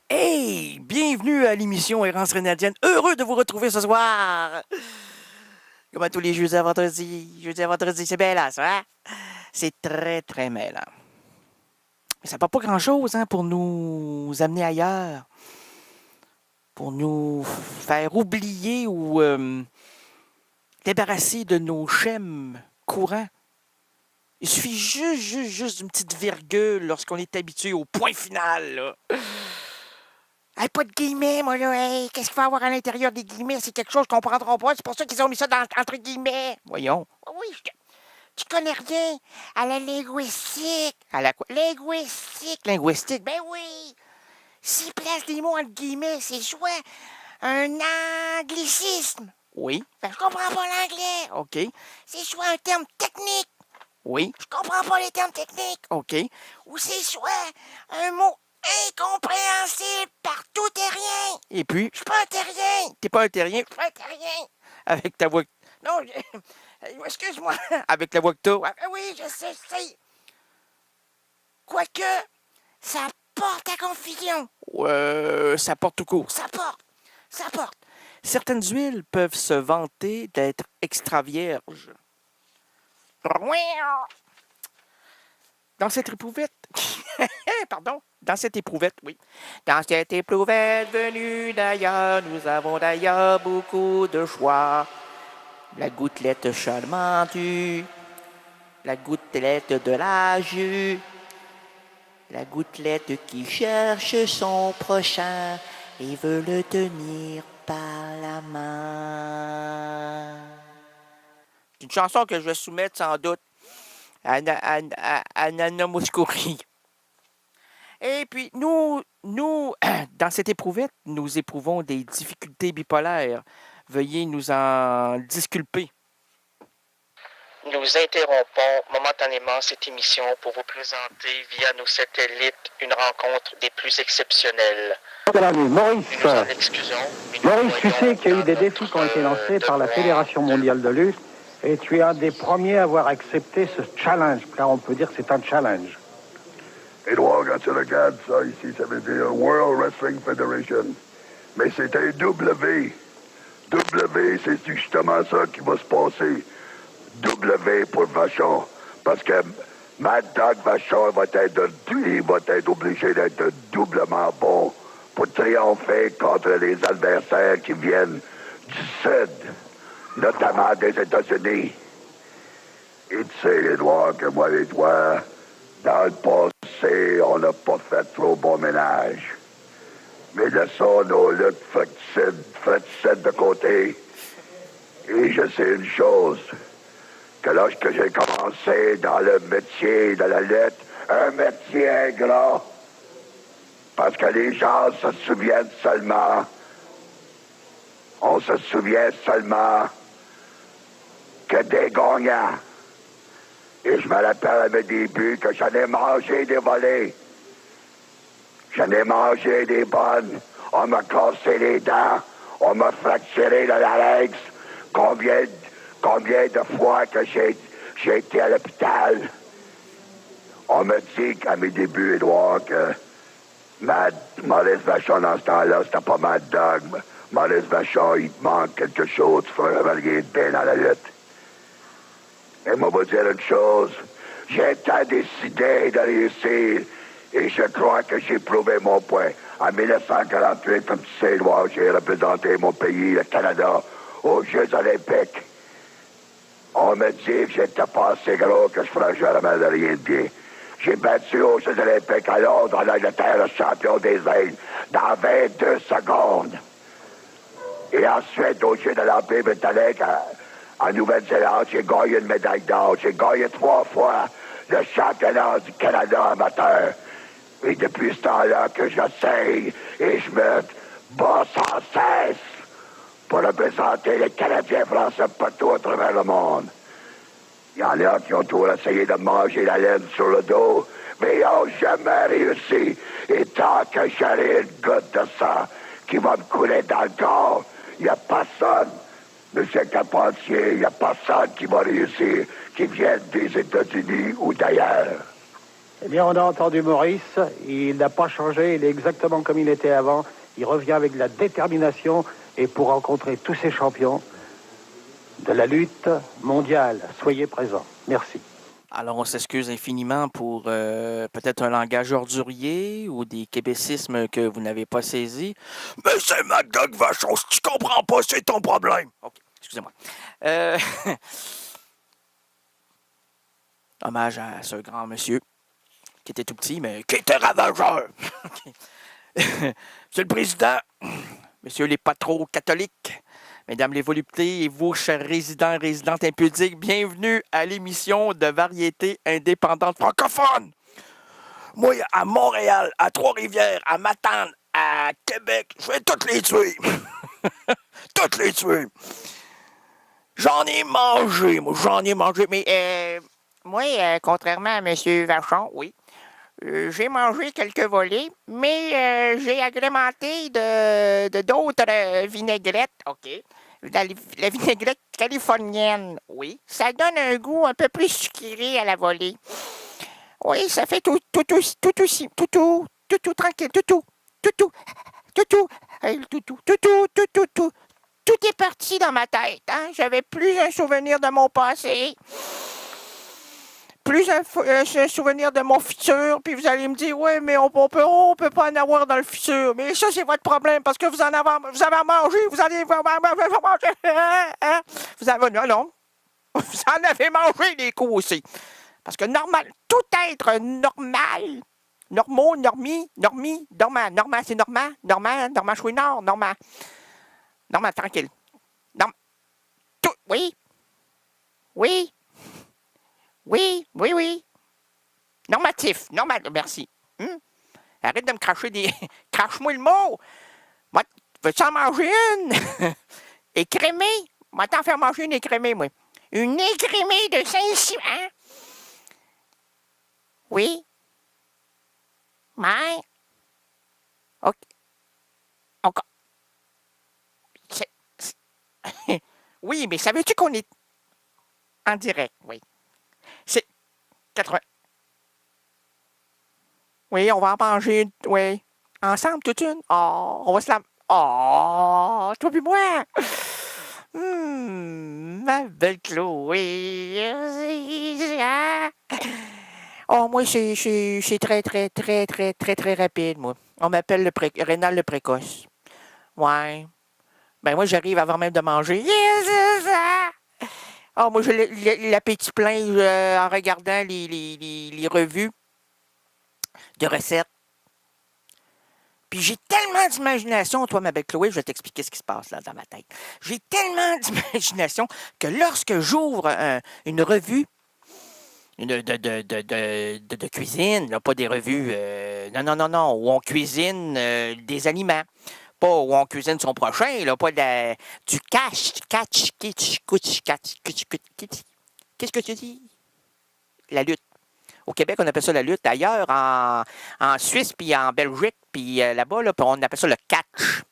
Hey! Bienvenue à l'émission Errance Rénadienne. Heureux de vous retrouver ce soir! Comme à tous les jeudis à vendredi. Jeudi à vendredi, c'est bien là, ça, hein? C'est très, très mêlant. Mais ça ne pas grand-chose, hein, pour nous amener ailleurs. Pour nous faire oublier ou débarrasser de nos schèmes courants. Il suffit juste d'une petite virgule lorsqu'on est habitué au point final, là. Hey, pas de guillemets, moi, là. Hey, qu'est-ce qu'il faut avoir à l'intérieur des guillemets? C'est quelque chose qu'on comprendra pas. C'est pour ça qu'ils ont mis ça entre guillemets. Voyons. Oui, tu connais rien à la linguistique. À la quoi? Linguistique. Linguistique? Ben oui. S'ils placent des mots entre guillemets, c'est soit un anglicisme. Oui. Ben, je comprends pas l'anglais. OK. C'est soit un terme technique. Oui. Je comprends pas les termes techniques. OK. Ou c'est soit un mot incompréhensible par tout terrien. Et puis? Je suis pas un terrien. T'es pas un terrien? Je suis pas un terrien. Avec ta voix... Non, excuse-moi. Avec la voix que t'as. Oui, je sais. Quoique, ça porte à confusion. Ça porte tout court. Ça porte. Certaines huiles peuvent se vanter d'être extra vierges. Dans cette éprouvette... Pardon? Dans cette éprouvette, oui. Dans cette éprouvette venue d'ailleurs, nous avons d'ailleurs beaucoup de choix. La gouttelette charmantue, la gouttelette de la jus, la gouttelette qui cherche son prochain et veut le tenir par la main. C'est une chanson que je vais soumettre sans doute à Nana Mouskouri. Et puis, nous, dans cette éprouvette, nous éprouvons des difficultés bipolaires. Veuillez nous en disculper. Nous interrompons momentanément cette émission pour vous présenter via nos satellites une rencontre des plus exceptionnelles. Maurice, Nous nous en excusons. Maurice, tu sais qu'il y a eu des défis qui ont été lancés par la Fédération mondiale de lutte et tu es un des premiers à avoir accepté ce challenge, car on peut dire que c'est un challenge. Édouard, quand tu regardes ça ici, ça veut dire World Wrestling Federation. Mais c'est un W. W, c'est justement ça qui va se passer. W pour Vachon. Parce que Mad Dog Vachon va être obligé d'être doublement bon pour triompher contre les adversaires qui viennent du Sud, notamment des États-Unis. Et tu sais, Édouard, que moi et toi, dans le passé, on n'a pas fait trop bon ménage. Mais laissons nos luttes fratricides de côté. Et je sais une chose, que lorsque j'ai commencé dans le métier de la lutte, un métier ingrat, parce que les gens se souviennent seulement, on se souvient seulement que des gagnants. Et je me rappelle à mes débuts que j'en ai mangé des volets. J'en ai mangé des bonnes. On m'a cassé les dents. On m'a fracturé le larynx. Combien de fois que j'ai été à l'hôpital. On me dit qu'à mes débuts, Édouard, que Maurice Vachon, dans ce temps-là, c'était pas Mad Dog. Maurice Vachon, il te manque quelque chose. Tu ferais rien de bien dans la lutte. Et moi, vous dire une chose, j'ai tant décidé de réussir et je crois que j'ai prouvé mon point. En 1948, comme tu sais, moi, j'ai représenté mon pays, le Canada, aux Jeux olympiques. On me dit que j'étais pas assez gros, que je ferais jamais de rien de bien. J'ai battu aux Jeux olympiques à Londres, en Angleterre, le champion des Indes, dans 22 secondes. Et ensuite, aux Jeux de l'Empire britannique, en Nouvelle-Zélande, j'ai gagné une médaille d'or. J'ai gagné 3 fois le championnat du Canada amateur. Et depuis ce temps-là que j'essaye et je me bats sans cesse pour représenter les Canadiens français partout à travers le monde. Il y en a qui ont toujours essayé de manger la laine sur le dos, mais ils n'ont jamais réussi. Et tant que j'aurai une goutte de sang qui va me couler dans le corps, il n'y a personne. Monsieur Carpentier, il n'y a personne qui va réussir, qui vienne des États-Unis ou d'ailleurs. Eh bien, on a entendu Maurice. Il n'a pas changé. Il est exactement comme il était avant. Il revient avec de la détermination et pour rencontrer tous ces champions de la lutte mondiale. Soyez présents. Merci. Alors, on s'excuse infiniment pour peut-être un langage ordurier ou des québécismes que vous n'avez pas saisis. Mais c'est MacDoug Vachon, si tu comprends pas, c'est ton problème. OK, excusez-moi. Hommage à ce grand monsieur qui était tout petit, mais qui était ravageur. Monsieur le Président, Messieurs les patrons catholiques, Mesdames les voluptés et vous, chers résidents et résidentes impudiques, bienvenue à l'émission de variété indépendante francophone. Moi, à Montréal, à Trois-Rivières, à Matane, à Québec, je vais toutes les tuer. Toutes les tuer. J'en ai mangé, mais moi, contrairement à M. Vachon, oui, j'ai mangé quelques volets, mais j'ai agrémenté de d'autres vinaigrettes, OK. La vinaigrette californienne, oui. Ça donne un goût un peu plus sucré à la volée. Oui, ça fait tout tranquille, tout est parti dans ma tête, hein. J'avais plus un souvenir de mon passé, plus un souvenir de mon futur, puis vous allez me dire, ouais, mais on peut pas en avoir dans le futur. Mais ça, c'est votre problème, parce que vous avez mangé, vous allez manger, hein? Vous avez, non, vous en avez mangé des coups aussi. Parce que normal, tout être normal, normand, c'est Normand Chouinard, Normand, tranquille. Tout, oui. Normatif, merci. Arrête de me cracher des... Crache-moi le mot. Moi, veux-tu en manger une? Écrémée? Moi, t'en faire manger une écrémée, moi. Une écrémée de Saint-Simon? Hein? Oui. Mais... OK. Oui, mais savais-tu qu'on est en direct? Oui. C'est 80. Oui, on va en manger une. Oui. Ensemble, toute une. Oh, on va se la... Oh, toi puis moi. Ma belle Chloé. Oh, moi, c'est très rapide, moi. On m'appelle le rénal le précoce. Ouais. Ben, moi, j'arrive avant même de manger. Oh, moi, j'ai l'appétit plein en regardant les revues de recettes. Puis j'ai tellement d'imagination, toi, ma belle Chloé, je vais t'expliquer ce qui se passe là dans ma tête. J'ai tellement d'imagination que lorsque j'ouvre une revue de cuisine, là, pas des revues, non, où on cuisine des aliments. Pas où on cuisine son prochain, là, pas du catch. Qu'est-ce que tu dis? La lutte. Au Québec, on appelle ça la lutte. Ailleurs, en Suisse, puis en Belgique, puis là-bas, là, on appelle ça le catch.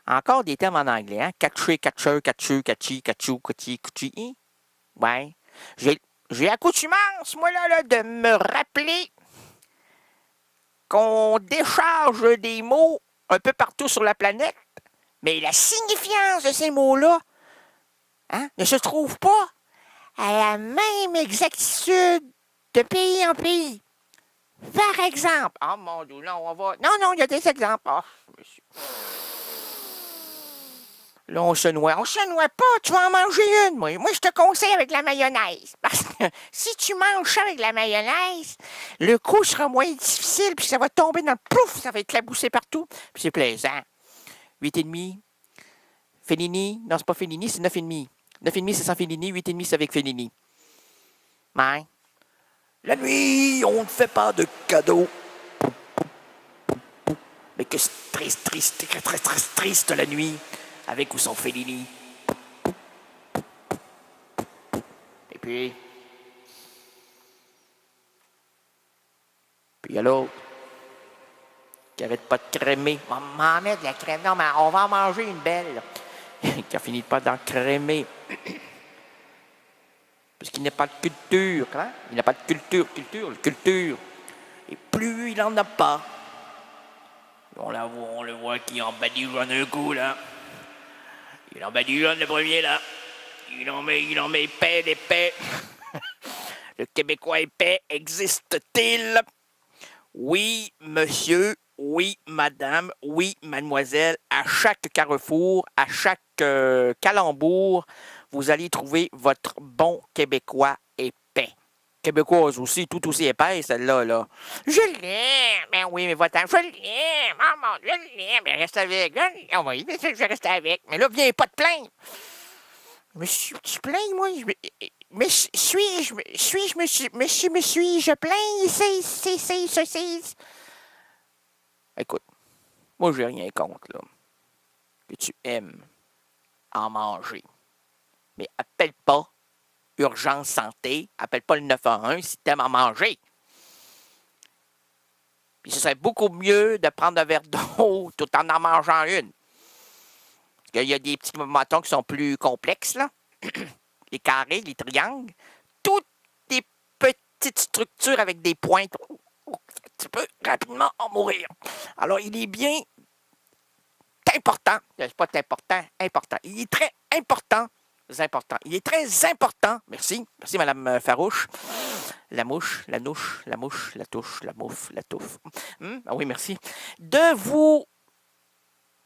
Encore des termes en anglais, hein? Catcher, catcheur, catcheux, catchy, catchou, catchy, catchy. Ouais. J'ai accoutumance, moi, là, de me rappeler qu'on décharge des mots un peu partout sur la planète, mais la signification de ces mots-là, hein, ne se trouve pas à la même exactitude de pays en pays. Par exemple, oh mon Dieu, là, on va... Non, il y a des exemples. Oh, monsieur. Là, on se noie. On se noie pas, tu vas en manger une, moi. Moi, je te conseille avec la mayonnaise. Parce que si tu manges ça avec la mayonnaise, le coup sera moins difficile, puis ça va tomber dans le plouf, ça va éclaboussé partout, puis c'est plaisant. 8,5. Fellini. Non, c'est pas Fellini, c'est 9,5. 9,5, c'est sans Fellini. 8,5, c'est avec Fellini. Ouais. La nuit, on ne fait pas de cadeaux. Mais que c'est très triste la nuit, avec ou sans Fellini. Et puis il y a l'autre qui arrête pas de crémer. On va m'en mettre de la crème. Non, mais on va en manger une belle. Qui a fini pas d'en crémer. Parce qu'il n'y a pas de culture, hein? Il n'y a pas de culture. plus, il en a pas. On le voit qui en badigeonne un coup, là. Il en badigeonne le premier, là. Il en met épais. Le Québécois épais existe-t-il? Oui, monsieur. Oui, madame. Oui, mademoiselle. À chaque carrefour, à chaque calembour, vous allez trouver votre bon Québécois épais. Québécoise aussi, tout aussi épais, celle-là, là. Je l'aime! Ben oui, mais va-t'en. Je l'aime! Oh mon Dieu, je l'aime! Mais reste avec. Oh oui, mais je vais rester avec. Mais là, viens pas te plaindre. Mais tu plains, moi? Mais suis-je plains? C'est. Écoute, moi, j'ai rien contre, là. Que tu aimes en manger. Mais appelle pas Urgence Santé, appelle pas le 911 si t'aimes en manger. Puis ce serait beaucoup mieux de prendre un verre d'eau tout en mangeant une. Parce qu'il y a des petits moutons qui sont plus complexes, là. Les carrés, les triangles. Toutes des petites structures avec des pointes. Tu peux rapidement en mourir. Alors, il est bien important. C'est pas important. Il est très important. Il est très important. Merci, Madame Farouche. La mouche, la touche, la mouffe, la touffe. Ah oui, merci. De vous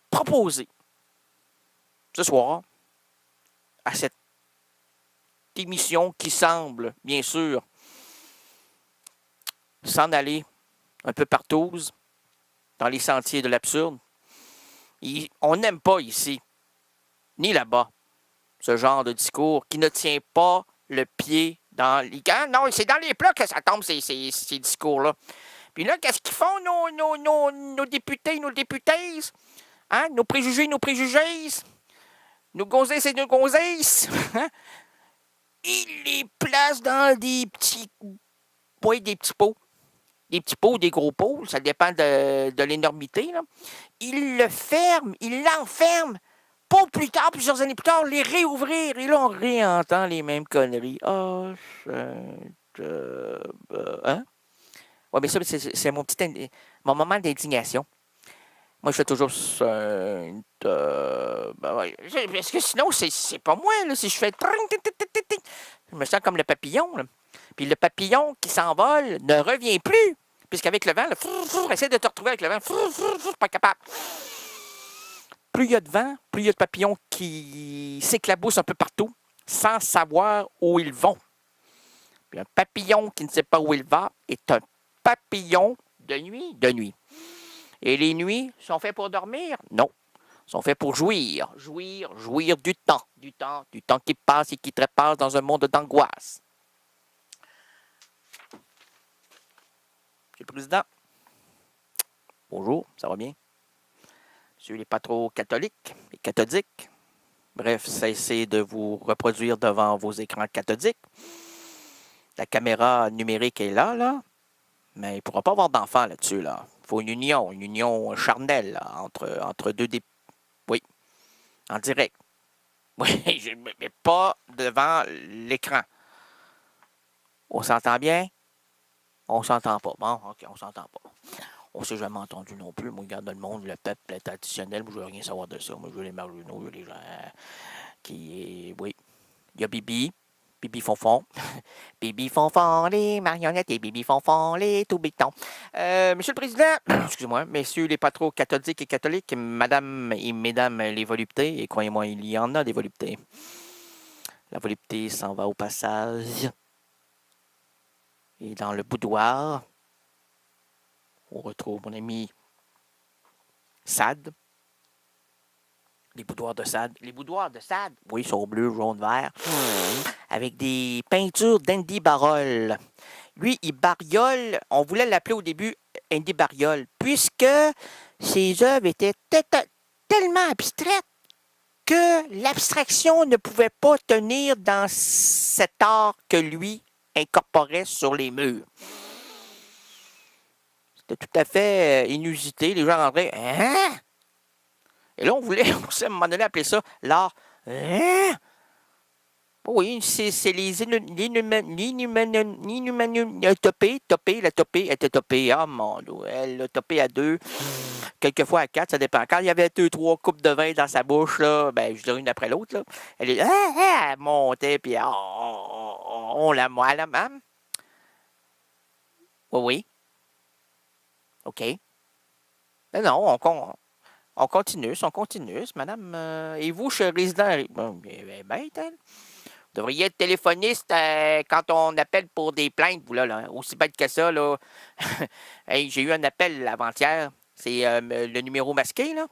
proposer ce soir à cette émission qui semble, bien sûr, s'en aller un peu partout dans les sentiers de l'absurde. On n'aime pas ici, ni là-bas, ce genre de discours qui ne tient pas le pied dans les gants. Non, c'est dans les plats que ça tombe, ces discours-là. Puis là, qu'est-ce qu'ils font, nos députés, nos députées? Hein? Nos préjugés, nos gonzesses et nos gonzesses? Hein? Ils les placent dans des petits... Oui, des petits pots. Des petits pots ou des gros pots, ça dépend de l'énormité, là. Ils l'enferment, pas plus tard, plusieurs années plus tard, les réouvrir. Et là, on réentend les mêmes conneries. Hein? Oui, mais ça, c'est mon moment d'indignation. Moi, je fais toujours parce que sinon, c'est pas moi, là. Si je fais... Je me sens comme le papillon, là. Puis le papillon qui s'envole ne revient plus. Puisqu'avec le vent, essaie de te retrouver avec le vent, pas capable. Plus il y a de vent, plus il y a de papillons qui s'éclaboussent un peu partout, sans savoir où ils vont. Puis un papillon qui ne sait pas où il va est un papillon de nuit. Et les nuits sont faits pour dormir? Non. Sont faits pour jouir du temps qui passe et qui trépasse dans un monde d'angoisse. Monsieur le Président, bonjour, ça va bien? Monsieur n'est pas trop catholique et cathodique. Bref, cessez de vous reproduire devant vos écrans cathodiques. La caméra numérique est là, mais il ne pourra pas avoir d'enfant là-dessus, là. Il faut une union charnelle là, entre deux Oui, en direct. Oui, mais pas devant l'écran. On s'entend bien? On s'entend pas. Bon, OK, on s'entend pas. On s'est jamais entendu non plus. Moi, regarde le monde, le peuple est traditionnel. Moi, je veux rien savoir de ça. Moi, je veux les marginaux, je veux les gens qui... Oui. Il y a Bibi. Bibi Fonfon. Bibi Fonfon, les marionnettes et Bibi Fonfon, les tout béton. Monsieur le Président, excusez-moi, messieurs les patrons catholiques et catholiques, madame et mesdames les voluptés, et croyez-moi, il y en a des voluptés. La volupté s'en va au passage. Et dans le boudoir, on retrouve mon ami Sade. Les boudoirs de Sade. Oui, sont bleus, jaune, vert. Avec des peintures d'Andy Barol. Lui, il bariole. On voulait l'appeler au début Andy Bariol, puisque ses œuvres étaient tellement abstraites que l'abstraction ne pouvait pas tenir dans cet art que lui incorporait sur les murs. C'était tout à fait inusité. Les gens rentraient. Hein? Et là, on voulait aussi à un moment donné appeler ça l'art. Hein? Oui, c'est l'inhumanitopée. La topée était topée. Ah, mon Dieu. Elle l'a topée à 2, quelquefois à 4, ça dépend. Quand il y avait 2, 3 coupes de vin dans sa bouche, là, ben, je dirais une après l'autre, là. Elle montait, puis on la moi, la même. Oui, oui. OK. Mais non, on continue, madame. Et vous, cher résident, bon, bête, hein? Vous devriez être téléphoniste quand on appelle pour des plaintes, vous, là. Aussi bête que ça, là. Hey, j'ai eu un appel avant-hier. C'est le numéro masqué, là.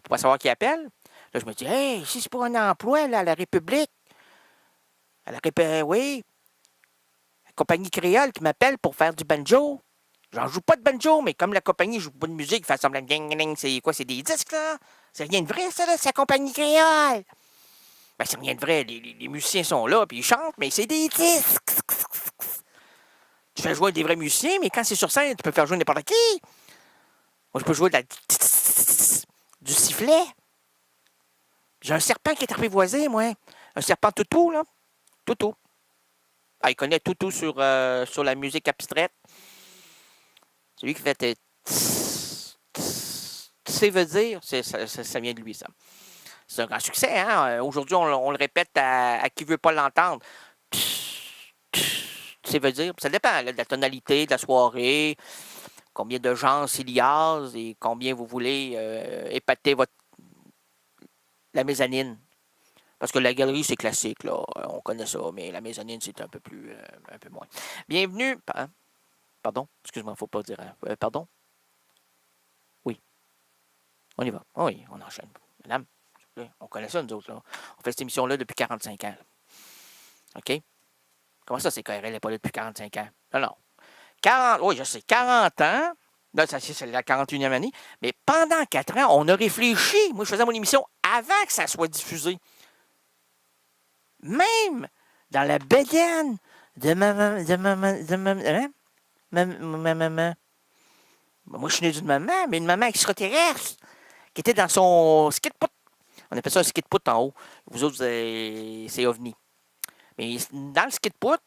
Pour pas savoir qui appelle. Là, je me dis, hey, si c'est pour un emploi, là, à la République. Oui. La compagnie créole qui m'appelle pour faire du banjo. J'en joue pas de banjo, mais comme la compagnie joue pas de musique, il fait semblant de ding, c'est quoi, c'est des disques, là? C'est rien de vrai, ça, là, c'est la compagnie créole. Ben, c'est rien de vrai, les musiciens sont là, puis ils chantent, mais c'est des disques. Tu fais jouer des vrais musiciens, mais quand c'est sur scène, tu peux faire jouer n'importe qui. Moi, je peux jouer du sifflet. J'ai un serpent qui est apprivoisé, moi. Un serpent toutou, là. Toutou. Ah, il connaît toutou sur la musique abstraite. C'est lui qui fait... C'est veut dire, ça vient de lui, ça. C'est un grand succès, hein? Aujourd'hui, on le répète à qui veut pas l'entendre. Ça veut dire, ça dépend là, de la tonalité, de la soirée, combien de gens il y a et combien vous voulez épater la mezzanine. Parce que la galerie, c'est classique, là. On connaît ça, mais la mezzanine, c'est un peu moins. Bienvenue. Pardon, excuse-moi, faut pas dire. Pardon? Oui. On y va. Oui, on enchaîne. Madame, on connaît ça, nous autres, là. On fait cette émission-là depuis 45 ans. Là. OK? Comment ça, c'est KRL n'est pas là depuis 45 ans? Non. 40, oui, je sais, 40 ans. Là, c'est la 41e année. Mais pendant 4 ans, on a réfléchi. Moi, je faisais mon émission avant que ça soit diffusé. Même dans la bédaine de ma maman. Moi, je suis né d'une maman, mais une maman extraterrestre qui était dans son skid put. On appelle ça un skid put en haut. Vous autres, c'est OVNI. Mais dans le skid put,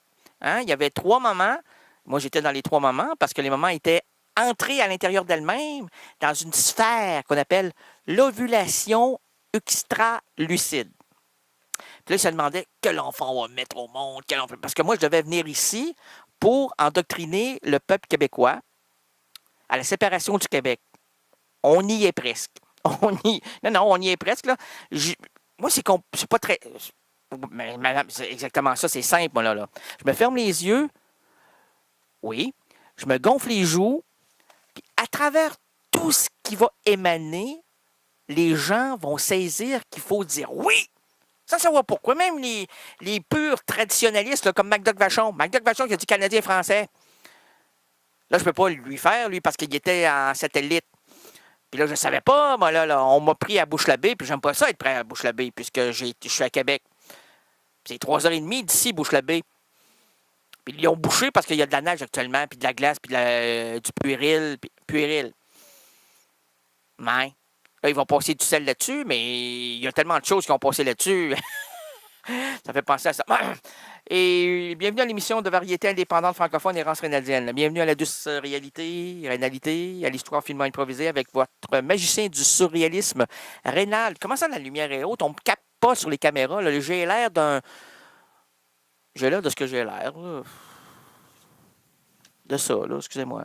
hein, il y avait 3 mamans. Moi, j'étais dans les 3 mamans parce que les mamans étaient entrées à l'intérieur d'elles-mêmes dans une sphère qu'on appelle l'ovulation extra-lucide. Puis là, ils se demandaient quel enfant on va mettre au monde, parce que moi, je devais venir ici pour endoctriner le peuple québécois à la séparation du Québec. On y est presque. Non, on y est presque, là. Moi, c'est pas très... Mais, madame, c'est exactement ça, c'est simple, moi, là. Je me ferme les yeux, oui, je me gonfle les joues, puis à travers tout ce qui va émaner, les gens vont saisir qu'il faut dire oui. Ça va pourquoi. Même les purs traditionnalistes, là, comme MacDoc Vachon. MacDoc Vachon qui a dit Canadien-Français. Là, je ne peux pas lui faire, lui, parce qu'il était en satellite. Puis là, je ne savais pas. Moi, là, on m'a pris à Bouche-la-Baie, puis j'aime pas ça être pris à Bouche-la-Baie, puisque je suis à Québec. Puis c'est 3h30 d'ici, Bouche-la-Baie. Puis ils l'ont bouché parce qu'il y a de la neige actuellement, puis de la glace, puis du puéril. Mais... Là, ils vont passer du sel là-dessus, mais il y a tellement de choses qui ont passé là-dessus. Ça fait penser à ça. Et bienvenue à l'émission de variété indépendante francophone Errance Rénaldienne. Bienvenue à la douce réalité, à l'histoire finement improvisée avec votre magicien du surréalisme, Rénal. Comment ça, la lumière est haute? On ne me capte pas sur les caméras. Là. J'ai l'air de ce que j'ai l'air. Là. De ça, là, excusez-moi.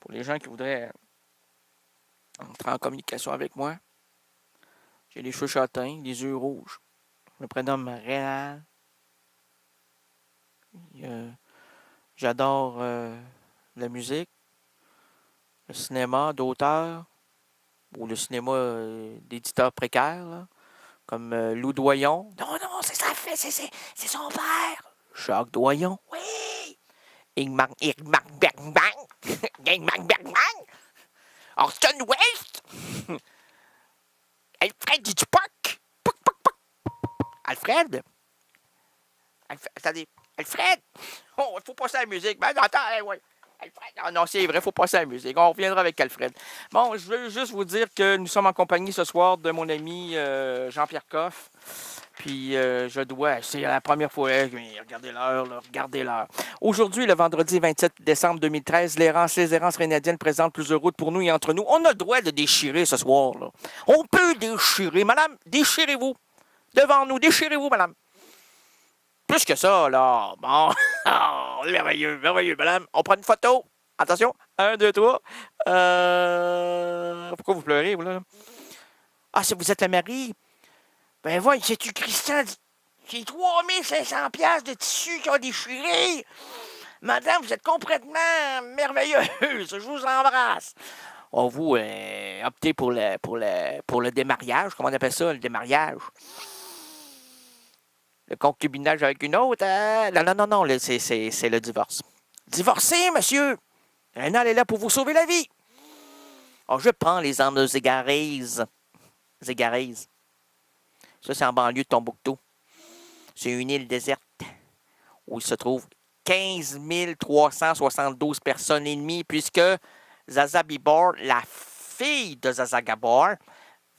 Pour les gens qui voudraient... entrer en communication avec moi. J'ai les cheveux châtains, les yeux rouges. Je me prénomme Réal. J'adore la musique, le cinéma d'auteur ou le cinéma d'éditeurs précaires, là, comme Lou Doyon. Non, c'est ça, c'est son père. Jacques Doyon. Oui. Ingmar Bergman. Orson Welles! Alfred Hitchcock! Alfred? Attendez. Alfred! Oh, il faut passer à la musique. Ben, attends, ouais. Alfred. Non, c'est vrai, il faut passer à la musique. On reviendra avec Alfred. Bon, je veux juste vous dire que nous sommes en compagnie ce soir de mon ami Jean-Pierre Coff. Puis je dois, c'est la première fois, mais regardez l'heure, là, regardez l'heure. Aujourd'hui, le vendredi 27 décembre 2013, les errances rénadiennes présentent plusieurs routes pour nous et entre nous. On a le droit de déchirer ce soir, là. On peut déchirer. Madame, déchirez-vous. Devant nous, déchirez-vous, madame. Plus que ça, là. Bon. Oh, merveilleux, merveilleux, madame. On prend une photo. Attention. 1, 2, 3. Pourquoi vous pleurez, vous, là? Ah, si vous êtes le mari. Ben voilà, c'est-tu Christian? C'est 3500 piastres de tissu qui ont déchiré. Madame, vous êtes complètement merveilleuse. Je vous embrasse. On vous optez pour le démariage. Comment on appelle ça, le démariage? Le concubinage avec une autre? Non. C'est le divorce. Divorcé, monsieur! Rénal est là pour vous sauver la vie. Oh, je prends les armes de Zégariz. Ça, c'est en banlieue de Tombouctou. C'est une île déserte où il se trouve 15 372 personnes ennemies, puisque Zaza Gabor, la fille de Zaza Gabor,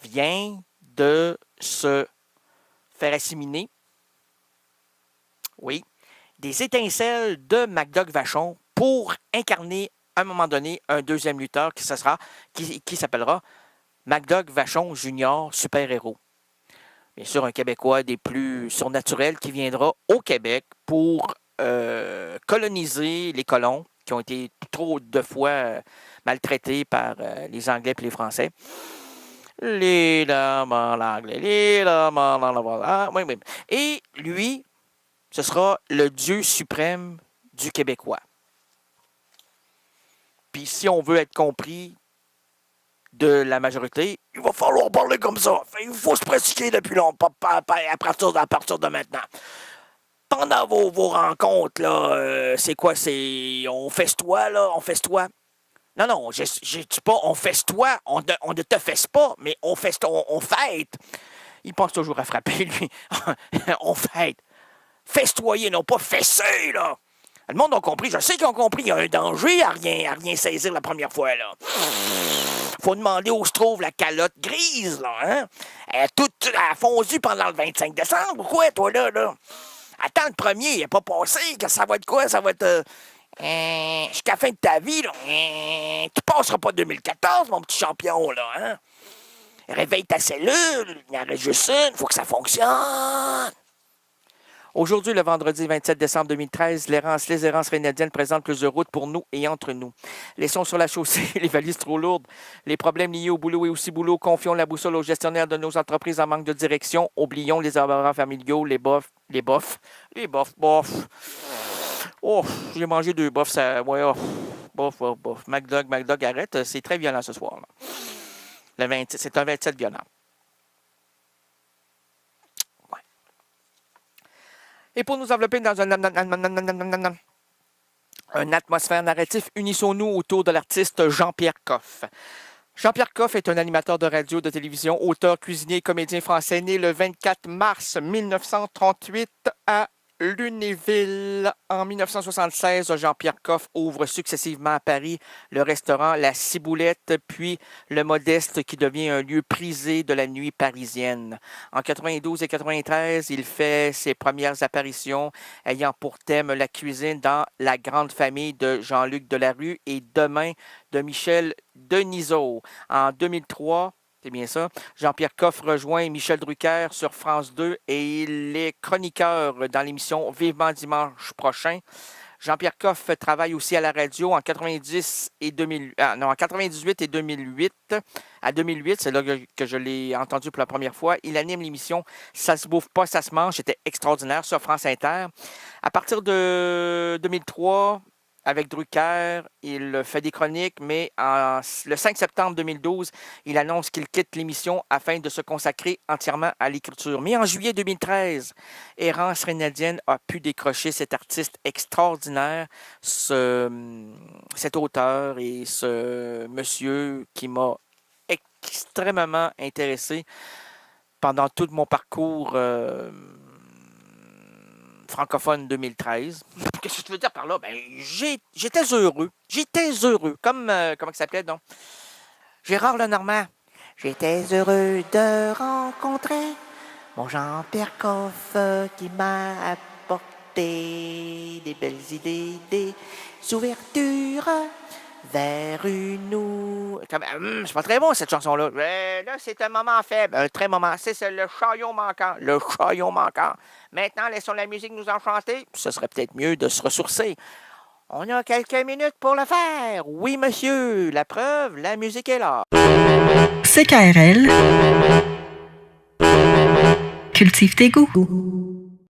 vient de se faire assiminer. Oui. Des étincelles de MacDoug Vachon pour incarner, à un moment donné, un deuxième lutteur qui s'appellera MacDoug Vachon Junior Super-Héros. Bien sûr, un Québécois des plus surnaturels qui viendra au Québec pour coloniser les colons qui ont été trop de fois maltraités par les Anglais et les Français. Les dames en anglais, les dames en anglais. Oui. Et lui, ce sera le Dieu suprême du Québécois. Puis si on veut être compris de la majorité, il va falloir parler comme ça. Il faut se pratiquer depuis longtemps, à partir de maintenant. Pendant vos rencontres, là, c'est quoi? On festoie, là? On festoie? Non, je dis pas on festoie, on ne te fesse pas, mais on fête. Il pense toujours à frapper, lui. On fête. Festoyer, non pas fesser, là. Le monde a compris, je sais qu'ils ont compris, il y a un danger à rien saisir la première fois, là. Faut demander où se trouve la calotte grise, là, hein? Elle a fondu pendant le 25 décembre, ou quoi, toi, là? Attends, le premier, il n'est pas passé, que ça va être quoi? Ça va être... jusqu'à la fin de ta vie, là. Tu passeras pas 2014, mon petit champion, là, hein? Réveille ta cellule, il y en a juste une, faut que ça fonctionne. Aujourd'hui, le vendredi 27 décembre 2013, les errances rénadiennes présentent plusieurs routes pour nous et entre nous. Laissons sur la chaussée les valises trop lourdes, les problèmes liés au boulot et au ciboulot, confions la boussole aux gestionnaires de nos entreprises en manque de direction, oublions les embarras familiaux, les bofs. Oh, j'ai mangé 2 bofs, ça... Ouais, oh. Bof. MacDoug, arrête, c'est très violent ce soir. Là. C'est un 27 violent. Et pour nous envelopper dans un atmosphère narratif, unissons-nous autour de l'artiste Jean-Pierre Coff. Jean-Pierre Coff est un animateur de radio, de télévision, auteur, cuisinier et comédien français, né le 24 mars 1938 à Lunéville. En 1976, Jean-Pierre Coff ouvre successivement à Paris le restaurant La Ciboulette, puis le Modeste qui devient un lieu prisé de la nuit parisienne. En 92 et 93, il fait ses premières apparitions ayant pour thème la cuisine dans La Grande Famille de Jean-Luc Delarue et Demain de Michel Denisot. En 2003, c'est bien ça. Jean-Pierre Coff rejoint Michel Drucker sur France 2 et il est chroniqueur dans l'émission Vivement dimanche prochain. Jean-Pierre Coff travaille aussi à la radio en 98 et 2008. À 2008, c'est là que je l'ai entendu pour la première fois. Il anime l'émission Ça se bouffe pas, ça se mange. C'était extraordinaire sur France Inter. À partir de 2003... avec Drucker, il fait des chroniques, mais le 5 septembre 2012, il annonce qu'il quitte l'émission afin de se consacrer entièrement à l'écriture. Mais en juillet 2013, Errance Rénadienne a pu décrocher cet artiste extraordinaire, cet auteur et ce monsieur qui m'a extrêmement intéressé pendant tout mon parcours francophone 2013. Qu'est-ce que tu veux dire par là? Ben, j'étais heureux. Comme, comment il s'appelait, donc? Gérard Lenormand. J'étais heureux de rencontrer Mon Jean-Pierre Coff qui m'a apporté des belles idées, des ouvertures vers une... c'est pas très bon, cette chanson-là. Là, c'est un moment faible, un très moment. C'est le chaillon manquant, le chaillon manquant. Maintenant, laissons la musique nous enchanter. Ce serait peut-être mieux de se ressourcer. On a quelques minutes pour le faire. Oui, monsieur. La preuve, la musique est là. CKRL. Cultive tes goûts.